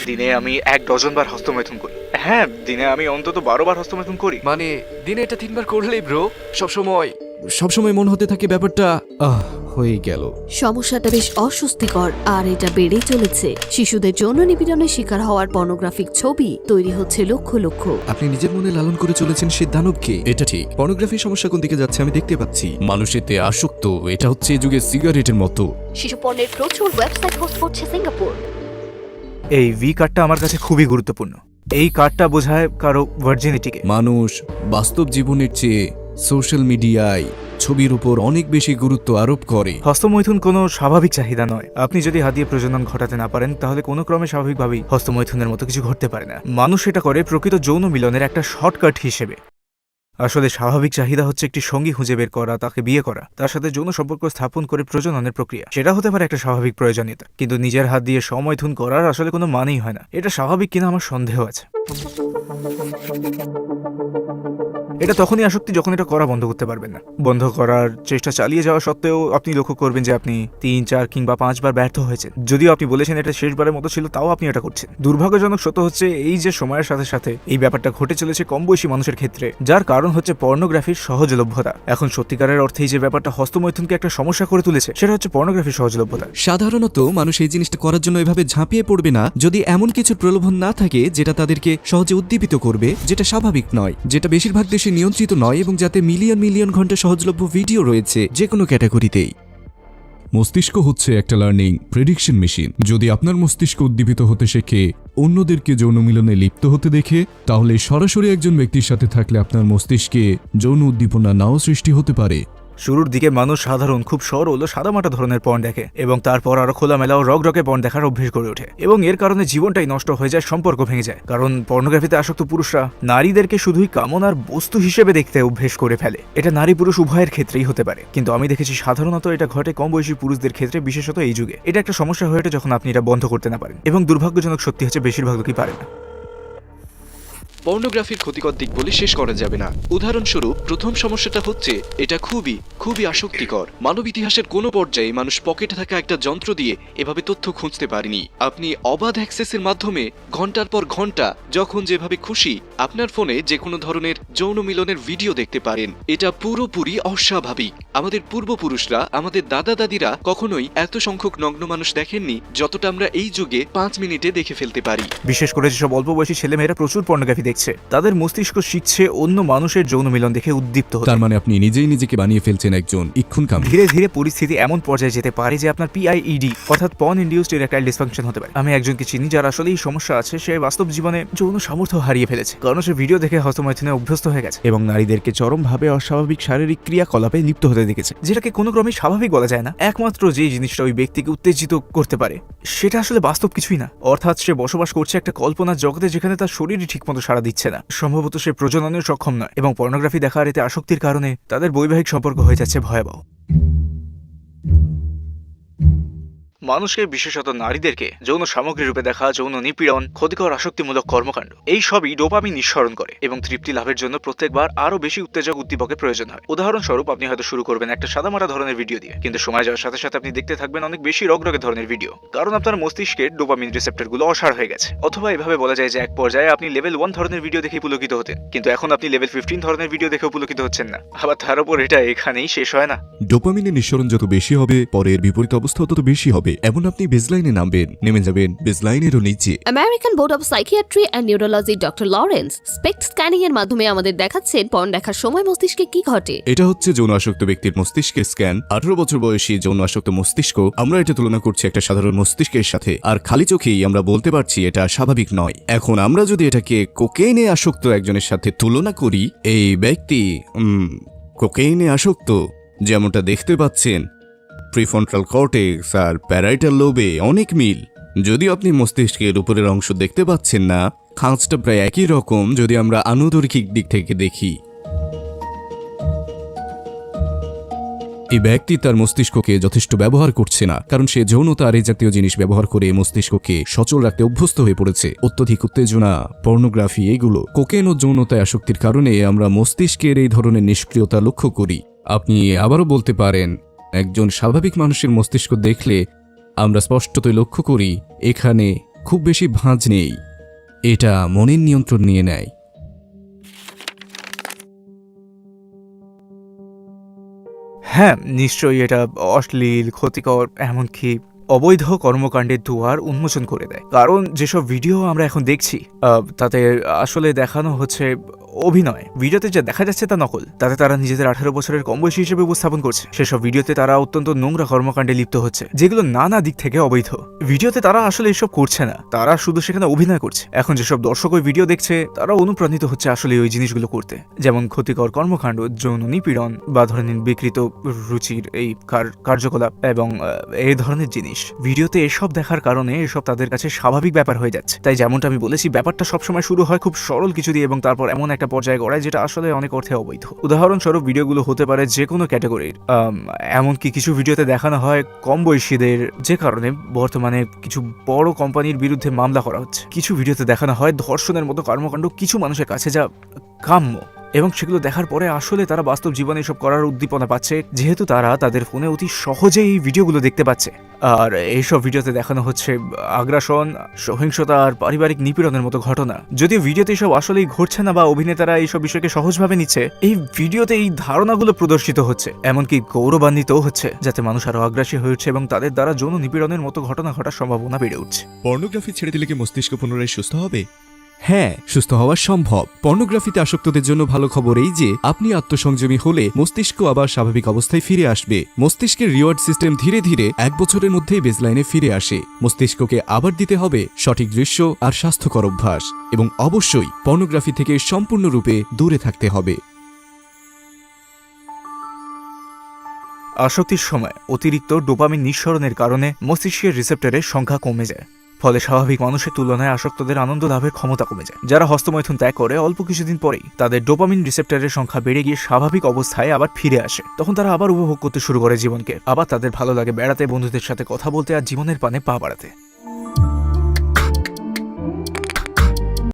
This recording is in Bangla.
দিনে আমি ১ ডজন বার হস্তমৈথুন করি। হ্যাঁ, দিনে আমি অন্তত ১২ বার হস্তমৈথুন করি। মানে দিনে এটা 3 বার করলেই ব্রো সবসময় মনে হতে থাকে ব্যাপারটা হয়ে গেল। সমস্যাটা বেশ অস্বস্তিকর আর এটা বেড়েই চলেছে। শিশুদের যৌন নিপীড়নের শিকার হওয়ার পর্নোগ্রাফিক ছবি তৈরি হচ্ছে লক্ষ লক্ষ। আপনি নিজের মনে লালন করে চলেছেন সে দানবকে। এটা ঠিক, পর্নোগ্রাফির সমস্যা কোন দিকে যাচ্ছে আমি দেখতে পাচ্ছি। মানুষ এতে আসক্ত। এটা হচ্ছে এই যুগে সিগারেটের মতো। শিশু পণ্যের প্রচুর ওয়েবসাইট হোস্ট করছে সিঙ্গাপুর। এই ভি কার্ডটা আমার কাছে খুবই গুরুত্বপূর্ণ। এই কার্ডটা বোঝায় কারো ভার্জিনিটিকে। মানুষ বাস্তব জীবনের চেয়ে সোশ্যাল মিডিয়ায় ছবির উপর অনেক বেশি গুরুত্ব আরোপ করে। হস্তমৈথুন কোনো স্বাভাবিক চাহিদা নয়। আপনি যদি হাত দিয়ে প্রজনন ঘটাতে না পারেন তাহলে কোনো ক্রমে স্বাভাবিকভাবেই হস্তমৈথুনের মতো কিছু ঘটতে পারে না। মানুষ এটা করে প্রকৃত যৌন মিলনের একটা শর্টকাট হিসেবে। আসলে স্বাভাবিক চাহিদা হচ্ছে একটি সঙ্গী খুঁজে বের করা, তাকে বিয়ে করা, তার সাথে যৌন সম্পর্ক স্থাপন করে প্রজননের প্রক্রিয়া। সেটা হতে পারে একটা স্বাভাবিক প্রয়োজনীয়তা, কিন্তু নিজের হাত দিয়ে সমৈথুন করার আসলে কোনো মানেই হয় না। এটা স্বাভাবিক কিনা আমার সন্দেহ আছে। এটা তখনই আসক্তি যখন এটা করা বন্ধ করতে পারবেন না। বন্ধ করার চেষ্টা চালিয়ে যাওয়া সত্ত্বেও আপনি লক্ষ্য করবেন যে আপনি ৩, ৪ কিংবা ৫ বার ব্যর্থ হয়েছেন। যদিও আপনি বলেছেন এটা শেষবারের মতো ছিল, তাও আপনি এটা করছেন। দুর্ভাগ্যজনক সত্য হচ্ছে এই যে সময়ের সাথে সাথে এই ব্যাপারটা ঘটে চলেছে কম বয়সী মানুষের ক্ষেত্রে, যার কারণ হচ্ছে পর্নোগ্রাফির সহজলভ্যতা। এখন সত্যিকারের অর্থেই যে ব্যাপারটা হস্তমৈথুনকে একটা সমস্যা করে তুলেছে সেটা হচ্ছে পর্নোগ্রাফির সহজলভ্যতা। সাধারণত মানুষ এই জিনিসটা করার জন্য এভাবে ঝাঁপিয়ে পড়বে না যদি এমন কিছু প্রলোভন না থাকে যেটা তাদেরকে সহজে উদ্দীপিত করবে, যেটা স্বাভাবিক নয়, যেটা বেশিরভাগ দেশে নিয়ন্ত্রিত নয় এবং যাতে মিলিয়ন মিলিয়ন ঘন্টা সহজলভ্য ভিডিও রয়েছে যে কোনো ক্যাটাগরিতেই। মস্তিষ্ক হচ্ছে একটা লার্নিং প্রেডিকশন মেশিন। যদি আপনার মস্তিষ্ক উদ্দীপিত হতে শেখে অন্যদেরকে যৌন মিলনে লিপ্ত হতে দেখে, তাহলে সরাসরি একজন ব্যক্তির সাথে থাকলে আপনার মস্তিষ্কে যৌন উদ্দীপনা নাও সৃষ্টি হতে পারে। শুরুর দিকে মানুষ সাধারণ খুব সরল ও সাদামাটা ধরনের পর্ন দেখে এবং তারপর আরো খোলামেলা ও রকরকে পর্ন দেখার অভ্যেস গড়ে ওঠে এবং এর কারণে জীবনটাই নষ্ট হয়ে যায়, সম্পর্ক ভেঙে যায়। কারণ পর্নোগ্রাফিতে আসক্ত পুরুষরা নারীদেরকে শুধুই কামনার বস্তু হিসেবে দেখতে অভ্যেস করে ফেলে। এটা নারী পুরুষ উভয়ের ক্ষেত্রেই হতে পারে, কিন্তু আমি দেখেছি সাধারণত এটা ঘটে কম বয়সী পুরুষদের ক্ষেত্রে, বিশেষত এই যুগে। এটা একটা সমস্যা হয়ে ওঠে যখন আপনি এটা বন্ধ করতে না পারেন, এবং দুর্ভাগ্যজনক সত্যি হচ্ছে বেশিরভাগ লোকই পারে না। পর্নোগ্রাফির ক্ষতিকর দিক বলে শেষ করা যাবে না। উদাহরণস্বরূপ প্রথম সমস্যাটা হচ্ছে এটা খুবই আসক্তিকর। মানব ইতিহাসের কোনো পর্যায়ে মানুষ পকেটে থাকা একটা যন্ত্র দিয়ে এভাবে তথ্য খুঁজতে পারেনি। আপনি অবাধ অ্যাক্সেসের মাধ্যমে ঘন্টার পর ঘন্টা যখন যেভাবে খুশি আপনার ফোনে যে কোনো ধরনের যৌন মিলনের ভিডিও দেখতে পারেন। এটা পুরোপুরি অস্বাভাবিক। আমাদের পূর্বপুরুষরা, আমাদের দাদা দাদিরা কখনোই এত সংখ্যক নগ্ন মানুষ দেখেননি যতটা আমরা এই যুগে 5 মিনিটে দেখে ফেলতে পারি। বিশেষ করে যেসব অল্প বয়সী ছেলেমেয়েরা প্রচুর পর্নোগ্রাফি দেখছে, তাদের মস্তিষ্ক শিখছে অন্য মানুষের যৌন মিলন দেখে উদ্দীপ্ত হতে। তার মানে আপনি নিজেই নিজেকে বানিয়ে ফেলছেন একজন ইক্ষুনকামী। ধীরে ধীরে পরিস্থিতি এমন পর্যায়ে যেতে পারে যে আপনার পিআইইডি অর্থাৎ পর্ন ইনডিউসড ইরেকটাইল ডিসফাংশন হতে পারে। আমি একজনকে চিনি যার আসলে এই সমস্যা আছে। সে বাস্তব জীবনে যৌন সামর্থ্য হারিয়ে ফেলেছে কারণ সে ভিডিও দেখে হস্তমৈথুনে অভ্যস্ত হয়ে গেছে এবং নারীদেরকে চরমভাবে অস্বাভাবিক শারীরিক ক্রিয়াকলাপে লিপ্ত হতে দেখেছে, যেটাকে কোনো ক্রমে স্বাভাবিক বলা যায় না। একমাত্র যে জিনিসটা ওই ব্যক্তিকে উত্তেজিত করতে পারে সেটা আসলে বাস্তব কিছুই না। অর্থাৎ সে বসবাস করছে একটা কল্পনার জগতে যেখানে তার শরীরই ঠিকমতো সাড়া দিচ্ছে না। সম্ভবত সে প্রজননেও সক্ষম নয় এবং পর্নোগ্রাফি দেখার এতে আসক্তির কারণে তাদের বৈবাহিক সম্পর্ক হয়ে যাচ্ছে ভয়াবহ। মানুষকে, বিশেষত নারীদেরকে যৌন সামগ্রী রূপে দেখা, যৌন নিপীড়ন, ক্ষতিকর আসক্তিমূলক কর্মকাণ্ড, এই সবই ডোপামিন নিঃসরণ করে এবং তৃপ্তি লাভের জন্য প্রত্যেকবার আরো বেশি উত্তেজক উদ্দীপকের প্রয়োজন হয়। উদাহরণস্বরূপ, আপনি হয়তো শুরু করবেন একটা সাদামাটা ধরনের ভিডিও দিয়ে, কিন্তু সময় যাওয়ার সাথে সাথে আপনি দেখতে থাকবেন অনেক বেশি রগরগে ধরনের ভিডিও, কারণ আপনার মস্তিষ্কের ডোপামিন রিসেপ্টরগুলো অসাড় হয়ে গেছে। অথবা এভাবে বলা যায় যে এক পর্যায়ে আপনি লেভেল 1 ধরনের ভিডিও দেখে পুলকিত হতেন, কিন্তু এখন আপনি লেভেল 15 ধরনের ভিডিও দেখেও পুলকিত হচ্ছেন না। আবার তার উপর এটা এখানেই শেষ হয় না। ডোপামিনের নিঃসরণ যত বেশি হবে, পরের বিপরীত অবস্থা তত বেশি হবে। এমন আপনি বেসলাইনে নামবেন, নেমে যাবেন বেসলাইনেরও নিচে। American Board of Psychiatry and Neurology doctor Lawrence SPECT scanning এর মাধ্যমে আমাদের দেখাচ্ছেন পর্ন দেখার সময় মস্তিষ্কে কি ঘটে। এটা হচ্ছে যৌন আসক্ত ব্যক্তির মস্তিষ্কের স্ক্যান। 18 বছর বয়সী যৌন আসক্ত মস্তিষ্ক। আমরা এটা তুলনা করছি একটা সাধারণ মস্তিষ্কের সাথে, আর খালি চোখেই আমরা বলতে পারছি এটা স্বাভাবিক নয়। এখন আমরা যদি এটাকে কোকেইনে আসক্ত একজনের সাথে তুলনা করি, এই ব্যক্তি কোকেইনে আসক্ত, যেমনটা দেখতে পাচ্ছেন প্রিফ্রন্টাল কর্টেক্স আর প্যারাইটাল লোবে অনেক মিল। যদিও আপনি মস্তিষ্কের উপরের অংশ দেখতে পাচ্ছেন না, খাঁজটা প্রায় একই রকম যদি আমরা আনুদৈর্ঘিক দিক থেকে দেখি। এই ব্যক্তি তার মস্তিষ্ককে যথেষ্ট ব্যবহার করছে না, কারণ সে যৌনতা আর এই জাতীয় জিনিস ব্যবহার করে মস্তিষ্ককে সচল রাখতে অভ্যস্ত হয়ে পড়েছে। অত্যধিক উত্তেজনা, পর্নোগ্রাফি, এগুলো কোকেন ও যৌনতায় আসক্তির কারণে আমরা মস্তিষ্কের এই ধরনের নিষ্ক্রিয়তা লক্ষ্য করি। আপনি আবারও বলতে পারেন একজন স্বাভাবিক মানুষের মস্তিষ্ক দেখলে আমরা স্পষ্টতই লক্ষ্য করি এখানে খুব বেশি ভাঁজ নেই। এটা মনের নিয়ন্ত্রণ নিয়ে নেয়। হ্যাঁ, নিশ্চয়ই এটা অশ্লীল, ক্ষতিকর, এমনকি অবৈধ কর্মকাণ্ডের দুয়ার উন্মোচন করে দেয়। কারণ যেসব ভিডিও আমরা এখন দেখছি তাতে আসলে দেখানো হচ্ছে অভিনয়। ভিডিওতে যা দেখা যাচ্ছে তা নকল। তাতে তারা নিজেদের 18 বছরের কম বয়সী হিসেবে উপস্থাপন করছে। সেসব ভিডিওতে তারা অত্যন্ত নোংরা কর্মকাণ্ডে লিপ্ত হচ্ছে, যেগুলো নানা দিক থেকে অবৈধ। ভিডিওতে তারা আসলে এসব করছে না, তারা শুধু সেখানে অভিনয় করছে। এখন যেসব দর্শক ওই ভিডিও দেখছে তারা অনুপ্রাণিত হচ্ছে আসলে ওই জিনিসগুলো করতে, যেমন ক্ষতিকর কর্মকাণ্ড, যৌন নিপীড়ন বা ধরে নিন বিকৃত রুচির এই কার্যকলাপ এবং এই ধরনের জিনিস। ভিডিওতে এসব দেখার কারণে এসব তাদের কাছে স্বাভাবিক ব্যাপার হয়ে যাচ্ছে। তাই যেমনটা আমি বলেছি, ব্যাপারটা সবসময় শুরু হয় খুব সরল কিছু দিয়ে এবং তারপর এমন একটা পর্যায়ে গড়ায় যেটা আসলে অনেক অর্থে অবৈধ। উদাহরণস্বরূপ, ভিডিওগুলো হতে পারে যে কোনো ক্যাটাগরির। এমনকি কিছু ভিডিওতে দেখানো হয় কম বয়সীদের, যে কারণে বর্তমানে কিছু বড় কোম্পানির বিরুদ্ধে মামলা করা হচ্ছে। কিছু ভিডিওতে দেখানো হয় ধর্ষণের মতো কর্মকাণ্ড কিছু মানুষের কাছে যা কাম্য, এবং সেগুলো দেখার পরে আসলে তারা বাস্তব জীবনে এসব করার উদ্দীপনা পাচ্ছে, যেহেতু তারা তাদের ফোনে অতি সহজেই এই ভিডিওগুলো দেখতে পাচ্ছে। আর এইসব ভিডিওতে দেখানো হচ্ছে আগ্রাসন, সহিংসতা আর পারিবারিক নিপীড়নের মতো ঘটনা। যদিও ভিডিওতে এসব আসলেই ঘটছে না বা অভিনেতারা এইসব বিষয়কে সহজভাবে নিচ্ছে, এই ভিডিওতে এই ধারণাগুলো প্রদর্শিত হচ্ছে, এমনকি গৌরবান্বিতও হচ্ছে, যাতে মানুষ আরো আগ্রাসী হয়ে উঠছে এবং তাদের দ্বারা যৌন নিপীড়নের মতো ঘটনা ঘটার সম্ভাবনা বেড়ে উঠছে। পর্নোগ্রাফি ছেড়ে দিলে কি মস্তিষ্ক পুনরায় সুস্থ হবে? হ্যাঁ, সুস্থ হওয়া সম্ভব। পর্নোগ্রাফিতে আসক্তদের জন্য ভালো খবর এই যে আপনি আত্মসংযমী হলে মস্তিষ্ক আবার স্বাভাবিক অবস্থায় ফিরে আসবে। মস্তিষ্কের রিওয়ার্ড সিস্টেম ধীরে ধীরে 1 বছরের মধ্যেই বেসলাইনে ফিরে আসে। মস্তিষ্ককে আবার দিতে হবে সঠিক দৃশ্য আর স্বাস্থ্যকর অভ্যাস, এবং অবশ্যই পর্নোগ্রাফি থেকে সম্পূর্ণরূপে দূরে থাকতে হবে। আসক্তির সময় অতিরিক্ত ডোপামিন নিঃসরণের কারণে মস্তিষ্কের রিসেপ্টরের সংখ্যা কমে যায়। ফলে স্বাভাবিক মানুষের তুলনায় আসক্তদের আনন্দ লাভের ক্ষমতা কমে যায়। যারা হস্তমৈথুন ত্যাগ করে অল্প কিছুদিন পরেই তাদের ডোপামিন রিসেপ্টরের সংখ্যা বেড়ে গিয়ে স্বাভাবিক অবস্থায় আবার ফিরে আসে। তখন তারা আবার উপভোগ করতে শুরু করে জীবনকে। আবার তাদের ভালো লাগে বেড়াতে, বন্ধুদের সাথে কথা বলতে আর জীবনের পানে পা বাড়াতে।